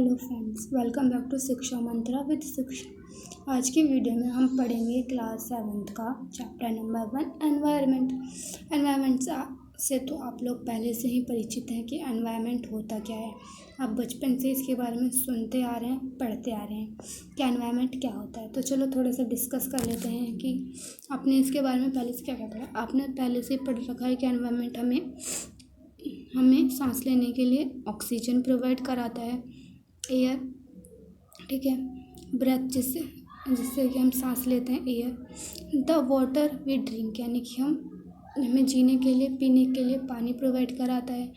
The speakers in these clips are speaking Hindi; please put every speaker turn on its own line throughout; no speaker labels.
Hello friends, welcome back to Shiksha Mantra with शिक्षा। आज की वीडियो में हम पढ़ेंगे क्लास 7th का चैप्टर नंबर 1 एनवायरनमेंट। एनवायरनमेंट से तो आप लोग पहले से ही परिचित हैं कि एनवायरनमेंट होता क्या है। आप बचपन से इसके बारे में सुनते आ रहे हैं, पढ़ते आ रहे हैं कि एनवायरनमेंट क्या होता है। तो चलो थोड़ा सा डिस्कस कर लेते हैं कि आपने इसके बारे में पहले से क्या क्या पढ़ा। आपने पहले से पढ़ रखा है कि एनवायरनमेंट हमें सांस लेने के लिए ऑक्सीजन प्रोवाइड कराता है, एयर, ठीक है, ब्रेथ जिससे कि हम सांस लेते हैं, air. The water we drink यानी कि हमें जीने के लिए, पीने के लिए पानी प्रोवाइड कराता है,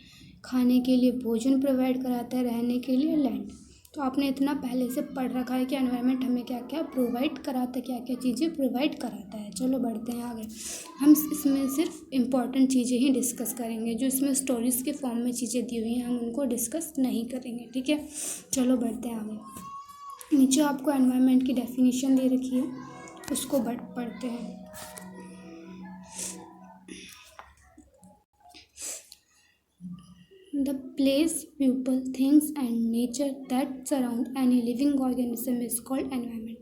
खाने के लिए भोजन प्रोवाइड कराता है, रहने के लिए लैंड। तो आपने इतना पहले से पढ़ रखा है कि एनवायरनमेंट हमें क्या क्या प्रोवाइड कराता है, क्या क्या चीज़ें प्रोवाइड कराता है। चलो बढ़ते हैं आगे। हम इसमें सिर्फ इम्पॉर्टेंट चीज़ें ही डिस्कस करेंगे, जो इसमें स्टोरीज़ के फॉर्म में चीज़ें दी हुई हैं हम उनको डिस्कस नहीं करेंगे, ठीक है। चलो बढ़ते हैं आगे। नीचे आपको एनवायरनमेंट की डेफिनेशन दे रखी है, उसको पढ़ते हैं। The place, people, things and nature that surround any living organism is called environment।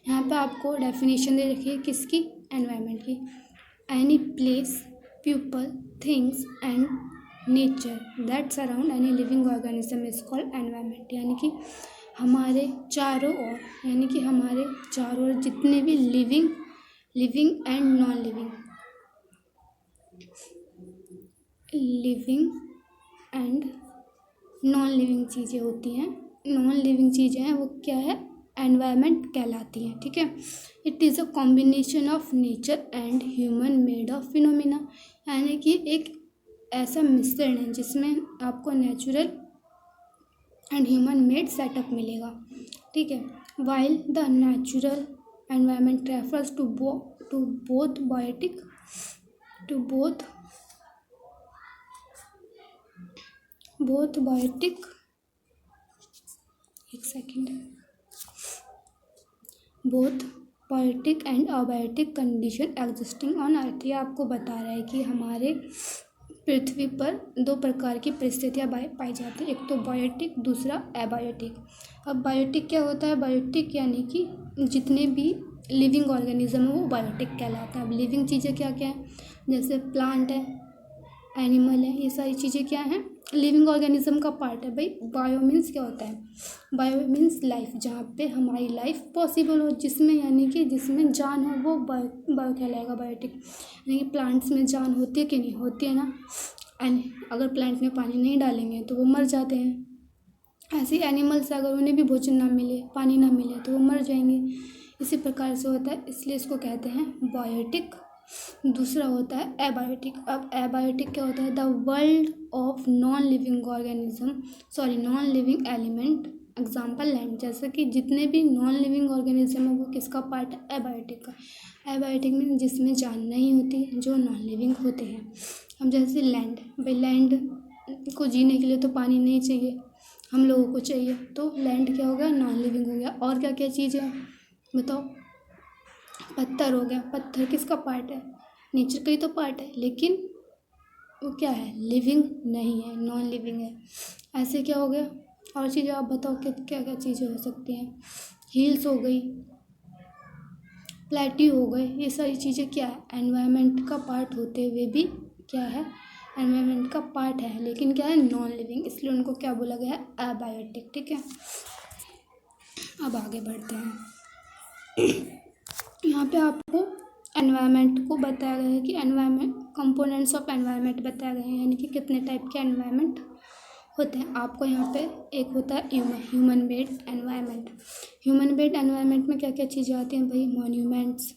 यहाँ पे आपको डेफिनेशन दे रखी है किसकी, एनवायरनमेंट की। Any place, people, things and nature that surround any living organism is called environment। यानी कि हमारे चारों ओर जितने भी लिविंग एंड नॉन लिविंग चीज़ें होती हैं, नॉन लिविंग चीज़ें हैं, वो क्या है, एनवायरनमेंट कहलाती हैं, ठीक है। It is a combination of nature and human made of phenomena. यानी कि एक ऐसा मिश्रण है जिसमें आपको natural and human made setup मिलेगा, ठीक है। While the natural environment refers to both biotic and abiotic condition existing on earth. ये आपको बता रहा है कि हमारे पृथ्वी पर दो प्रकार की परिस्थितियाँ पाई जाती हैं, एक तो बायोटिक, दूसरा एबायोटिक। अब बायोटिक क्या होता है, बायोटिक यानी कि जितने भी लिविंग ऑर्गेनिज्म है वो बायोटिक कहलाते हैं। अब लिविंग चीज़ें क्या क्या हैं, जैसे प्लांट है, एनिमल है, ये सारी चीज़ें क्या हैं, लिविंग ऑर्गेनिज्म का पार्ट है। भाई बायो मीन्स क्या होता है, बायो मीन्स लाइफ, जहाँ पे हमारी लाइफ पॉसिबल हो, जिसमें यानी कि जिसमें जान हो, वो बायो कहलाएगा, बायोटिक। यानी कि प्लांट्स में जान होती है कि नहीं होती है ना, एंड अगर प्लांट में पानी नहीं डालेंगे तो वो मर जाते हैं। ऐसे एनिमल्स अगर उन्हें भी भोजन ना मिले, पानी ना मिले तो वो मर जाएंगे। इसी प्रकार से होता है, इसलिए इसको कहते हैं बायोटिक। दूसरा होता है एबायोटिक। अब एबायोटिक क्या होता है, the world of non living element, example land. जैसे कि जितने भी नॉन लिविंग ऑर्गेनिज्म है वो किसका पार्ट है, एबायोटिक का। एबायोटिक में जिसमें जान नहीं होती, जो नॉन लिविंग होते हैं। अब जैसे लैंड, भाई लैंड को जीने के लिए तो पानी नहीं चाहिए, हम लोगों को चाहिए, तो लैंड क्या हो गया, नॉन लिविंग हो गया। और क्या क्या चीज़ है बताओ, पत्थर हो गया। पत्थर किसका पार्ट है, नेचर का ही तो पार्ट है, लेकिन वो क्या है, लिविंग नहीं है, नॉन लिविंग है। ऐसे क्या हो गया, और चीज़ें आप बताओ कि क्या क्या चीज़ें हो सकती हैं। हिल्स हो गई, प्लेट्यू हो गए, ये सारी चीज़ें क्या है, एनवायरनमेंट का पार्ट होते हुए भी क्या है, एनवायरनमेंट का पार्ट है, लेकिन क्या है, नॉन लिविंग, इसलिए उनको क्या बोला गया है, एबायोटिक, ठीक है। अब आगे बढ़ते हैं। यहाँ पे आपको एनवायरनमेंट को बताया गया है कि एनवायरनमेंट कंपोनेंट्स ऑफ एनवायरनमेंट बताए गए हैं, यानी कि कितने टाइप के एनवायरनमेंट होते हैं। आपको यहाँ पे एक होता है human made environment. Human made environment में क्या क्या चीज़ें आती हैं भाई, monuments,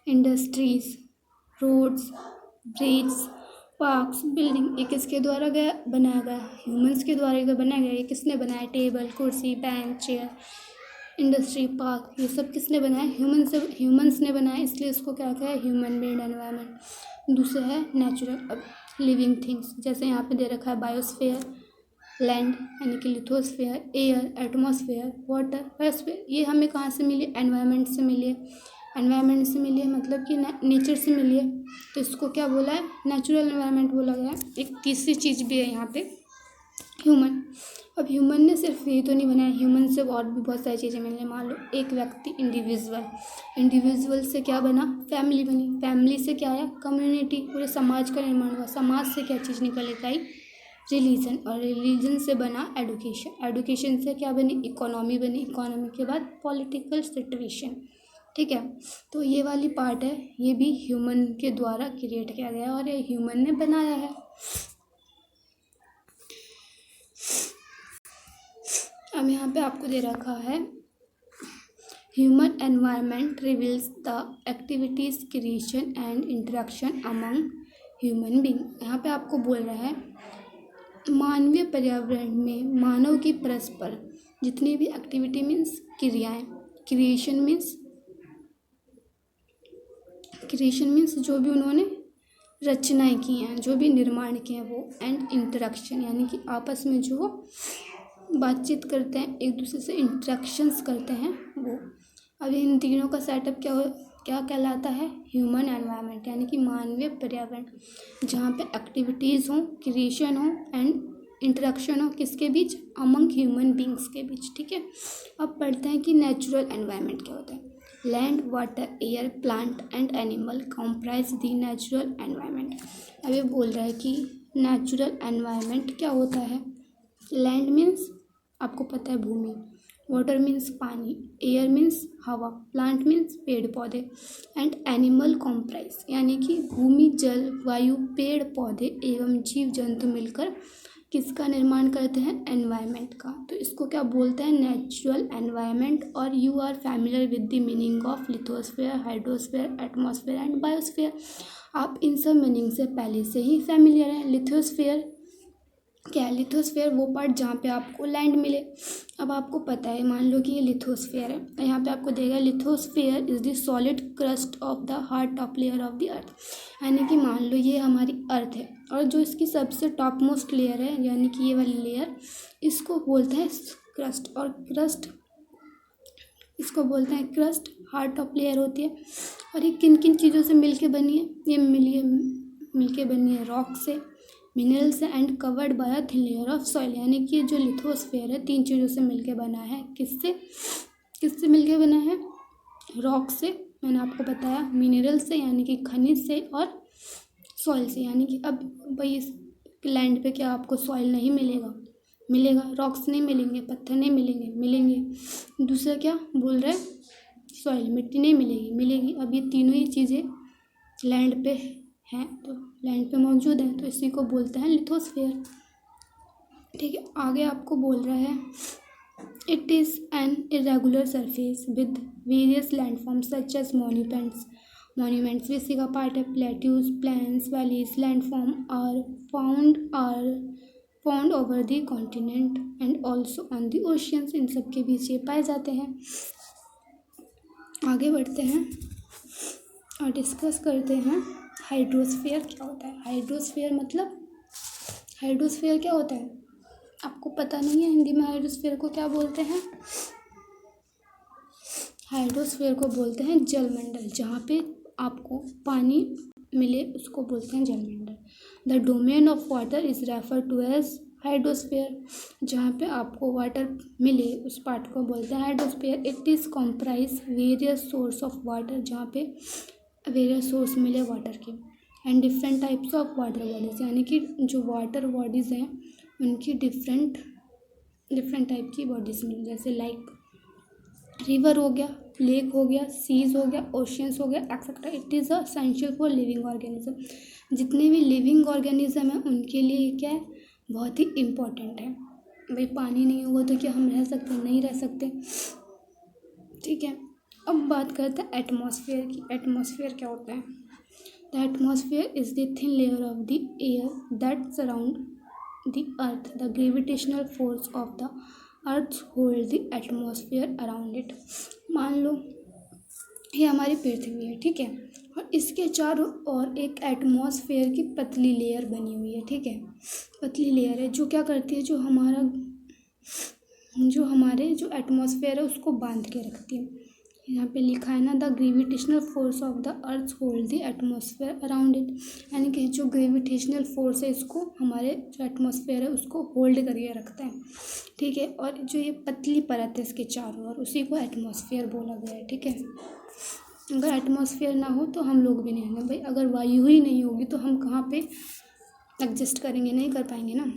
industries, roads, bridge, parks, building. ये किसके द्वारा बनाया गया, ह्यूमंस के द्वारा बनाया गया। ये किसने बनाया, टेबल, कुर्सी, बेंच, चेयर, इंडस्ट्री, पार्क, ये सब किसने बनाया, ह्यूमंस ने बनाया, इसलिए इसको क्या कहा है, ह्यूमन मेड एनवायरनमेंट। दूसरा है नेचुरल, अब लिविंग थिंग्स, जैसे यहाँ पे दे रखा है बायोस्फीयर, लैंड यानी कि lithosphere, air, atmosphere, water, biosphere. ये हमें कहाँ से मिली, एनवायरनमेंट से मिली है। एनवायरनमेंट से मिली है मतलब कि नेचर से मिली है, तो इसको क्या बोला है, नेचुरल एनवायरनमेंट बोला गया है। एक तीसरी चीज़ भी है यहाँ पे, ह्यूमन। अब ह्यूमन ने सिर्फ ये तो नहीं बनाया, ह्यूमन से और भी बहुत सारी चीज़ें मिलने। मान लो एक व्यक्ति इंडिविजुअल से क्या बना, फैमिली बनी, फैमिली से क्या आया, कम्युनिटी, पूरे समाज का निर्माण हुआ। समाज से क्या चीज़ निकल के आई, रिलीजन, और रिलीजन से बना एडुकेशन, एडुकेशन से क्या बनी, इकोनॉमी बनी, इकोनॉमी के बाद पॉलिटिकल सिचुएशन। ठीक है, तो ये वाली पार्ट है, ये भी ह्यूमन के द्वारा क्रिएट किया गया और ये ह्यूमन ने बनाया है। अब यहाँ पे आपको दे रखा है human environment reveals the activities, creation and interaction among human being. यहाँ पे आपको बोल रहा है मानवीय पर्यावरण में मानव की परस्पर जितनी भी एक्टिविटी मीन्स क्रियाएं, क्रिएशन मीन्स जो भी उन्होंने रचनाएं की हैं, जो भी निर्माण किए हैं वो, एंड इंटरेक्शन यानी कि आपस में जो बातचीत करते हैं, एक दूसरे से इंटरेक्शंस करते हैं वो। अब इन तीनों का सेटअप क्या कहलाता है, ह्यूमन एनवायरनमेंट, यानी कि मानवीय पर्यावरण, जहाँ पे एक्टिविटीज़ हों, क्रिएशन हो एंड इंटरेक्शन हो, किसके बीच, अमंग ह्यूमन बींग्स के बीच। ठीक है, अब पढ़ते हैं कि नेचुरल एनवायरनमेंट क्या होता है। Land, water, air, plant and animal comprise the natural environment. अब ये बोल रहा है कि नेचुरल एनवायरनमेंट क्या होता है। लैंड मीन्स आपको पता है भूमि, वाटर मीन्स पानी, एयर मीन्स हवा, प्लांट मीन्स पेड़ पौधे, एंड एनिमल कॉम्प्राइज यानी कि भूमि, जल, वायु, पेड़ पौधे एवं जीव जंतु मिलकर किसका निर्माण करते हैं, एनवायरनमेंट का। तो इसको क्या बोलते हैं, नेचुरल एनवायरनमेंट। और you are familiar with the meaning of lithosphere, hydrosphere, atmosphere and biosphere. आप इन सब मीनिंग से पहले से ही फैमिलियर हैं। लिथोस्फेयर क्या है, लिथोस्फेयर वो पार्ट जहाँ पे आपको लैंड मिले। अब आपको पता है, मान लो कि ये लिथोस्फेयर है, यहाँ पे आपको देगा lithosphere is the solid crust of the hard top layer of the earth, यानी कि मान लो ये हमारी अर्थ है और जो इसकी सबसे टॉप मोस्ट लेयर है यानी कि ये वाली लेयर, इसको बोलते हैं क्रस्ट। और क्रस्ट इसको बोलते हैं क्रस्ट, हार्ड टॉप लेयर होती है। और ये किन किन चीज़ों से मिलके बनी है, ये मिलके बनी है रॉक से, मिनरल से and covered by a thin layer of soil, यानी कि जो लिथोस्फेयर है 3 चीज़ों से मिलके बना है। किससे मिलके बना है, रॉक से, मैंने आपको बताया, मिनरल से यानी कि खनिज से, और सॉइल से यानी कि अब भाई इस लैंड पे क्या आपको सॉइल नहीं मिलेगा, रॉक्स नहीं मिलेंगे, पत्थर नहीं मिलेंगे। दूसरा क्या बोल रहा है, सॉइल, मिट्टी नहीं मिलेगी। अब ये तीनों ही चीज़ें लैंड पे हैं, तो लैंड पे मौजूद हैं, तो इसी को बोलते हैं लिथोस्फेयर। ठीक है, आगे आपको बोल रहा है it is an irregular surface with various landforms such as monuments भी इसी का पार्ट है। Plateaus, plains, valleys, landform are found over the continent and also on the oceans, इन सब के बीच ये पाए जाते हैं। आगे बढ़ते हैं और डिस्कस करते हैं हाइड्रोस्फीयर क्या होता है। हाइड्रोस्फीयर क्या होता है, आपको पता नहीं है हिंदी में हाइड्रोस्फीयर को क्या बोलते हैं। हाइड्रोस्फीयर को बोलते हैं जलमंडल, जहाँ पे आपको पानी मिले उसको बोलते हैं जलमंडल। The domain of water is refer to as hydrosphere, जहाँ पे आपको वाटर मिले उस पार्ट को बोलते हैं hydrosphere. It is comprise various source of water, जहाँ पे वेरियस सोर्स मिले वाटर के, and different types of water bodies, यानी कि जो वाटर बॉडीज़ हैं उनकी डिफरेंट टाइप की बॉडीज़ मिले, जैसे लाइक रिवर हो गया, लेक हो गया, सीज हो गया, ओशियंस हो गया, etcetera. It is essential for living organism, जितने भी लिविंग ऑर्गेनिज्म हैं उनके लिए क्या है, बहुत ही इम्पोर्टेंट है। भाई पानी नहीं होगा तो क्या हम रह सकते, नहीं रह सकते। ठीक है, अब बात करते हैं एटमॉस्फेयर की। एटमॉस्फेयर क्या होता है, the atmosphere is the thin layer of the air that surround the earth, the gravitational force of the earth hold the atmosphere around it. मान लो ये हमारी पृथ्वी है, ठीक है, और इसके चारों ओर एक एटमॉस्फेयर की पतली लेयर बनी हुई है। ठीक है, पतली लेयर है जो क्या करती है, जो हमारे जो एटमॉस्फेयर है उसको बांध के रखती है। यहाँ पे लिखा है ना, the gravitational force of the earth hold the atmosphere around it, यानी कि जो ग्रेविटेशनल फोर्स है इसको हमारे जो एटमॉस्फेयर है उसको होल्ड करके रखता है, ठीक है। और जो ये पतली परत है इसके चारों ओर, उसी को एटमॉस्फेयर बोला गया है, ठीक है। अगर एटमॉस्फेयर ना हो तो हम लोग भी नहीं हैं भाई, अगर वायु ही नहीं होगी तो हम कहाँ पे एडजस्ट करेंगे, नहीं कर पाएंगे ना।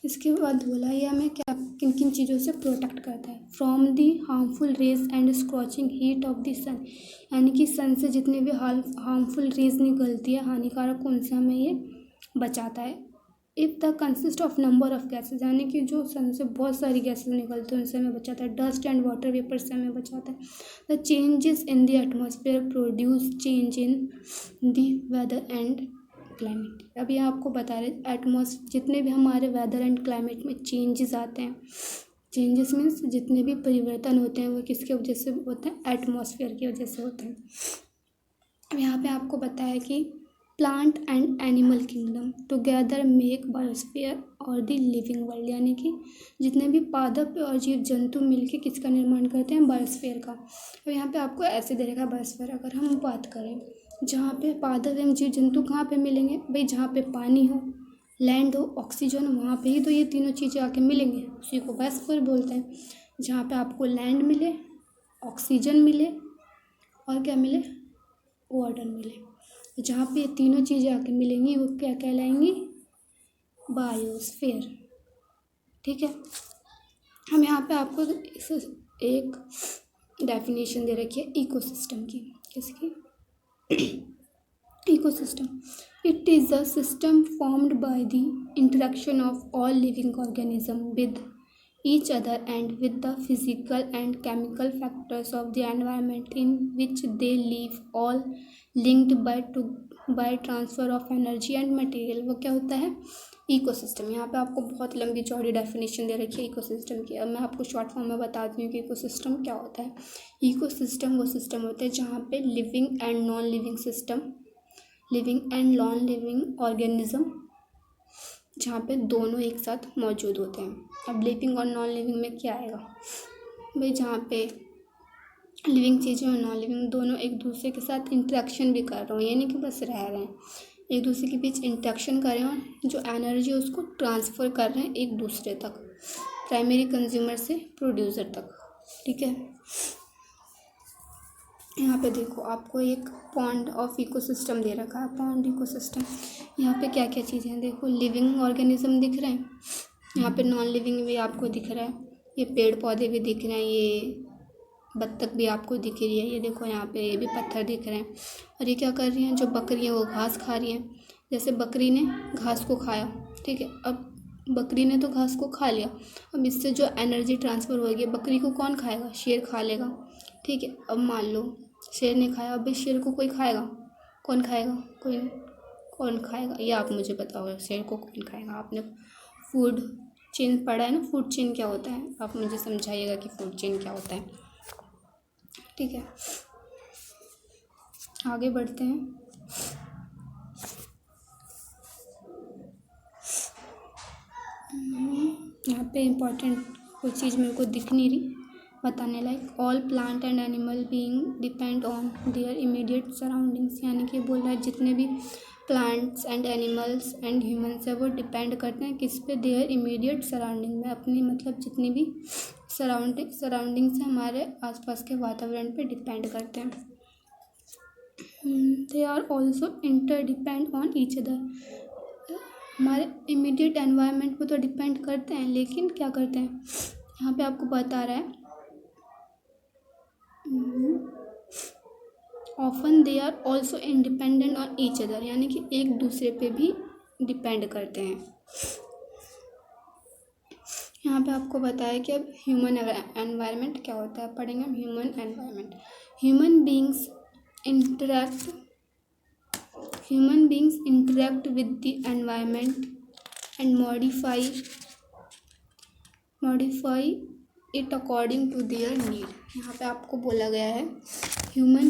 इसके बाद बोला ये हमें क्या किन किन चीज़ों से प्रोटेक्ट करता है, from the harmful rays and scorching heat of the sun, यानी कि सन से जितने भी हार्मफुल रेज निकलती है, हानिकारक, उनसे हमें ये बचाता है। If the consist of number of gases, यानी कि जो सन से बहुत सारी गैसेज निकलती हैं उनसे हमें बचाता है। डस्ट एंड वाटर वेपर से हमें बचाता है। The changes in the atmosphere produce change in the weather and climate. अभी आपको बता रहे एटमॉस्फेयर, जितने भी हमारे वेदर एंड क्लाइमेट में चेंजेस आते हैं, चेंजेस मीन्स जितने भी परिवर्तन होते हैं वो किसके वजह से होते हैं, एटमॉस्फेयर की वजह से होते हैं। अब यहाँ पे आपको बताया कि plant and animal kingdom together make biosphere और द लिविंग वर्ल्ड, यानी कि जितने भी पादप और जीव जंतु मिलके किसका निर्माण करते हैं, बायोस्फीयर का। अब यहाँ पे आपको ऐसे दे रखा है बायोस्फीयर, अगर हम बात करें जहाँ पे पादप एवं जीव जंतु कहाँ पे मिलेंगे भाई, जहाँ पे पानी हो, लैंड हो, ऑक्सीजन, वहाँ पे ही तो ये तीनों चीज़ें आके मिलेंगे, उसी को बायोस्फीयर बोलते हैं। जहाँ पे आपको लैंड मिले, ऑक्सीजन मिले और क्या मिले, वाटर मिले, जहाँ पे ये तीनों चीज़ें आके मिलेंगी वो क्या कहलाएंगी, बायोस्फीयर, ठीक है। हम यहाँ पे आपको एक डेफिनेशन दे रखी है इकोसिस्टम की, किसकी, ecosystem. It is a system formed by the interaction of all living organisms with each other and with the physical and chemical factors of the environment in which they live, all linked by transfer of energy and material। वो क्या होता है, इकोसिस्टम। यहाँ पे आपको बहुत लंबी चौड़ी डेफिनेशन दे रखी है इकोसिस्टम की। अब मैं आपको शॉर्ट फॉर्म में बताती हूँ कि इकोसिस्टम क्या होता है। इकोसिस्टम वो सिस्टम होता है जहाँ पे living and non living system, living and non living organism, जहाँ पे दोनों एक साथ मौजूद होते हैं। अब लिविंग और नॉन लिविंग में क्या आएगा भाई, जहाँ पे लिविंग चीज़ें और नॉन लिविंग दोनों एक दूसरे के साथ इंटरेक्शन भी कर रहे हो, यानी कि बस रह रहे हैं, एक दूसरे के बीच इंटरेक्शन कर रहे हैं और जो एनर्जी है उसको ट्रांसफ़र कर रहे हैं एक दूसरे तक, प्राइमरी कंज्यूमर से प्रोड्यूसर तक, ठीक है। यहाँ पे देखो आपको एक पॉन्ड ऑफ इकोसिस्टम दे रखा है, पॉन्ड इकोसिस्टम। यहाँ पे क्या क्या चीज़ें हैं देखो, लिविंग ऑर्गेनिज्म दिख रहे हैं, यहाँ पे नॉन लिविंग भी आपको दिख रहा है, ये पेड़ पौधे भी दिख रहे हैं, ये बत्तख भी आपको दिख रही है, ये देखो यहाँ पे ये भी पत्थर दिख रहे हैं। और ये क्या कर रही हैं, जो बकरी है वो घास खा रही हैं। जैसे बकरी ने घास को खाया, ठीक है, अब बकरी ने तो घास को खा लिया, अब इससे जो एनर्जी ट्रांसफ़र होगी बकरी को कौन खाएगा, शेर खा लेगा, ठीक है। अब मान लो शेर ने खाया, अब इस शेर को कोई खाएगा, कौन खाएगा, कोई, कौन खाएगा, ये आप मुझे बताओ, शेर को कौन खाएगा। आपने फूड चेन पढ़ा है ना, फूड चेन क्या होता है, आप मुझे समझाइएगा कि फूड चेन क्या होता है, ठीक है। आगे बढ़ते हैं। यहाँ पे इम्पोर्टेंट कोई चीज़ मेरे को दिख नहीं रही बताने लायक। All plant and animal being depend on their immediate surroundings, यानी कि बोल रहा है जितने भी plants and animals and humans है वो डिपेंड करते हैं किस पे, देयर इमीडिएट सराउंडिंग में, अपनी मतलब जितनी भी सराउंडिंग्स हैं हमारे आसपास के वातावरण पे डिपेंड करते हैं। They are also interdepend on each other, हमारे इमीडिएट एनवायरनमेंट पे तो डिपेंड करते हैं, लेकिन क्या करते हैं, यहाँ पे आपको बता रहा है often they are also independent on each other, यानी कि एक दूसरे पे भी डिपेंड करते हैं। यहाँ पे आपको बताया कि अब ह्यूमन एनवायरनमेंट क्या होता है, पढ़ेंगे हम human environment. Human beings interact with the environment and modify it according to their need। यहाँ पे आपको बोला गया है human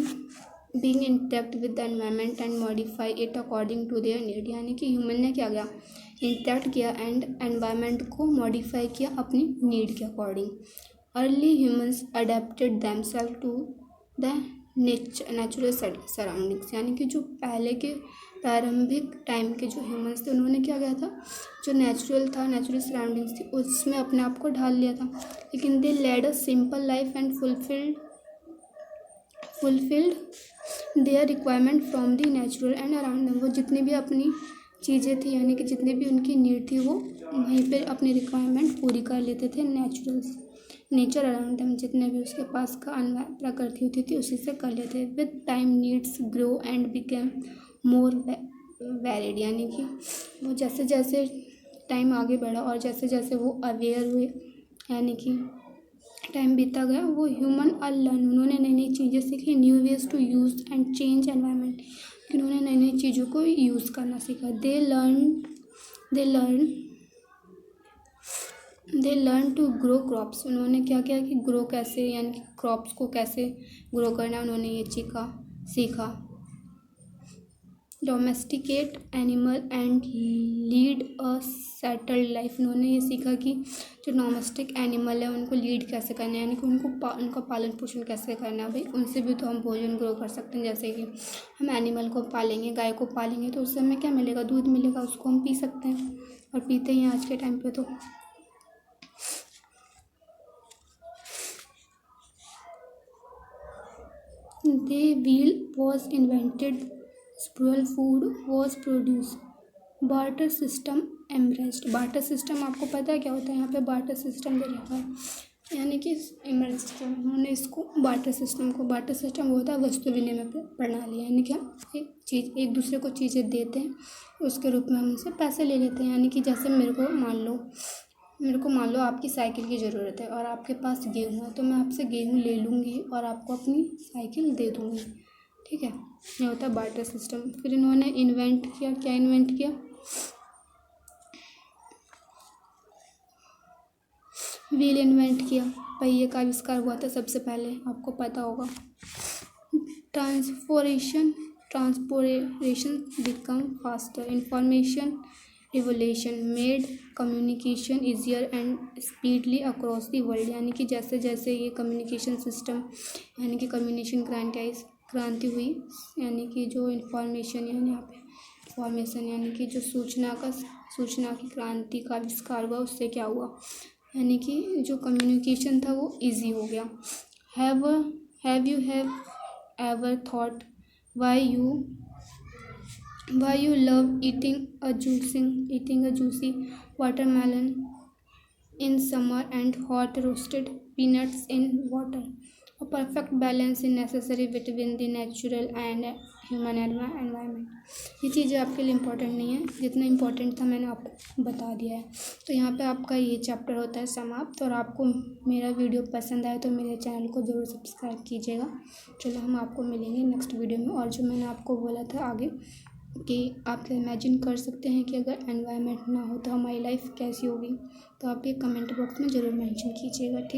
being interact with the environment and modify it according to their need, यानी कि ह्यूमन ने क्या किया, इंटरेक्ट किया एंड एनवायरनमेंट को मॉडिफाई किया अपनी नीड के according. Early humans adapted themselves to the natural surroundings, यानी कि जो पहले के प्रारंभिक टाइम के जो ह्यूमंस थे उन्होंने क्या किया था, जो नेचुरल था, नेचुरल सराउंडिंग्स थी उसमें अपने आप को ढाल लिया था। लेकिन they led a simple life and fulfilled their requirement from the natural and around them. वो जितनी भी अपनी चीज़ें थी, यानी कि जितनी भी उनकी नीड थी, वो वहीं पे अपनी रिक्वायरमेंट पूरी कर लेते थे नेचर अराउंड देम, जितने भी उसके पास का प्रकृति होती थी उसी से कर लेते। With time needs grow and became more varied, यानी कि वो जैसे जैसे टाइम आगे बढ़ा और जैसे जैसे वो अवेयर हुए, यानी कि टाइम बीता गया, वो ह्यूमन लर्न, उन्होंने नई नई चीज़ें सीखी, new ways to use and change environment, उन्होंने नई नई चीज़ों को यूज़ करना सीखा। They learn to grow crops, उन्होंने क्या किया कि ग्रो कैसे, यानी कि क्रॉप्स को कैसे ग्रो करना उन्होंने ये सीखा। Domesticate animal and lead a settled life, उन्होंने ये सीखा कि जो डोमेस्टिक एनिमल है उनको लीड कैसे करना है, यानी कि उनका पालन पोषण कैसे करना है। भाई उनसे भी तो हम भोजन ग्रो कर सकते हैं, जैसे कि हम एनिमल को पालेंगे, गाय को पालेंगे तो उससे हमें क्या मिलेगा, दूध मिलेगा, उसको हम पी सकते हैं और पीते ही हैं आज के टाइम पे। तो The wheel was invented, surplus food was produced, barter system emerged. Barter system आपको पता है क्या होता है, यहाँ पे बार्टर सिस्टम दे रखा है, यानी कि एमरेस्ट किया उन्होंने इसको बार्टर सिस्टम को। बार्टर सिस्टम होता है वस्तु विनिमय प्रणाली, यानी कि हम एक दूसरे को चीज़ें देते हैं, उसके रूप में हम उनसे पैसे ले लेते हैं। यानी कि जैसे मेरे को मान लो आपकी साइकिल की ज़रूरत है और आपके पास गेहूँ है, तो मैं आपसे गेहूँ ले लूँगी और आपको अपनी साइकिल दे दूँगी, ठीक है। ये होता है बार्टर सिस्टम। फिर इन्होंने इन्वेंट किया, क्या इन्वेंट किया, व्हील इन्वेंट किया, पहिए का आविष्कार हुआ था सबसे पहले, आपको पता होगा। Transportation become faster, information revolution made communication easier and speedly across the world, यानी कि जैसे जैसे ये कम्युनिकेशन सिस्टम, यानी कि कम्युनिकेशन क्रांति हुई, यानी कि जो इंफॉर्मेशन, यानी यहाँ पे इंफॉर्मेशन, यानी कि जो सूचना की क्रांति का आविष्कार हुआ, उससे क्या हुआ, यानी कि जो कम्युनिकेशन था वो इजी हो गया। Have you ever thought why you love eating a juicy watermelon in summer and hot roasted peanuts in water? A perfect balance is necessary between the natural and human environment. ये चीज़ें आपके लिए इम्पोर्टेंट नहीं है, जितना इम्पोर्टेंट था मैंने आपको बता दिया है। तो यहाँ पे आपका ये चैप्टर होता है समाप्त। और आपको मेरा वीडियो पसंद आए तो मेरे चैनल को ज़रूर सब्सक्राइब कीजिएगा। चलो हम आपको मिलेंगे नेक्स्ट वीडियो में। और जो मैंने आपको बोला था आगे कि आप इमेजिन कर सकते हैं कि अगर एनवायरनमेंट ना हो तो हमारी लाइफ कैसी होगी, तो आप ये कमेंट बॉक्स में ज़रूर मेंशन कीजिएगा, ठीक।